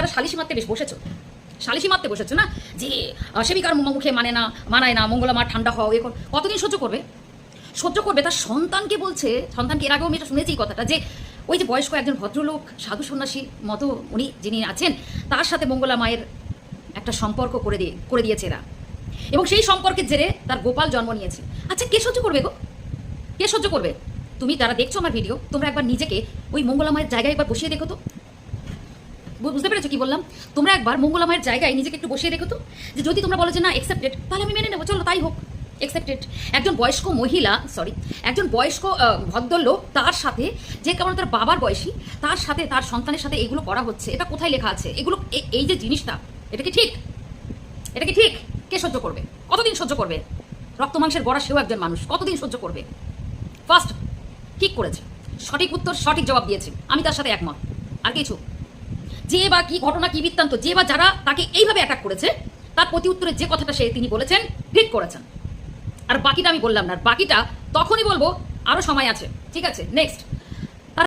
যারা সালিশি মারতে বেশ বসেছো, সালিশি মারতে বসেছো না, যে সেবিকার মুখে মানায় না, মঙ্গলা মা ঠান্ডা হও, এ কতদিন সহ্য করবে? সহ্য করবে? তার সন্তানকে বলছে, সন্তানকে এর আগেও আমি এটা শুনেছি এই কথাটা, যে ওই যে বয়স্ক একজন ভদ্রলোক সাধু সন্ন্যাসী মতো উনি যিনি আছেন, তার সাথে মঙ্গলা মায়ের একটা সম্পর্ক করে দিয়েছে এরা, এবং সেই সম্পর্কের জেরে তার গোপাল জন্ম নিয়েছে। আচ্ছা, কে সহ্য করবে গো? কে সহ্য করবে? তুমি যারা দেখছো আমার ভিডিও, তোমরা একবার নিজেকে ওই মঙ্গলা মায়ের জায়গায় একবার বসিয়ে দেখো তো। বুঝতে পেরেছো কি বললাম? তোমরা একবার মঙ্গলা মায়ের জায়গায় নিজেকে একটু বসিয়ে দেখো তো, যে যদি তোমরা বলো যে না অ্যাকসেপ্টেড, তাহলে আমি মেনে নেবো, চলো তাই হোক, অ্যাকসেপ্টেড। একজন বয়স্ক মহিলা, একজন বয়স্ক ভদ্রলোক, তার সাথে যে কেমন তার বাবার বয়সী, তার সাথে তার সন্তানের সাথে এগুলো করা হচ্ছে, এটা কোথায় লেখা আছে? এগুলো এই যে জিনিসটা, এটা কি ঠিক? এটা কি ঠিক? কে সহ্য করবে? কতদিন সহ্য করবে? রক্ত মাংসের গড়া সেও একজন মানুষ, কতদিন সহ্য করবে? ফার্স্ট ঠিক করেছে, সঠিক উত্তর, সঠিক জবাব দিয়েছে, আমি তার সাথে একমত। আর কিছু যে বা কি ঘটনা, কি বৃত্তান্ত, যে বা যারা তাকে এইভাবে অ্যাটাক করেছে, তার প্রতি উত্তরে যে কথাটা তিনি বলেছেন, ঠিক করেছেন। আর বাকিটা আমি বললাম না, বাকিটা তখনই বলবো, আরো সময় আছে, ঠিক আছে? নেক্সট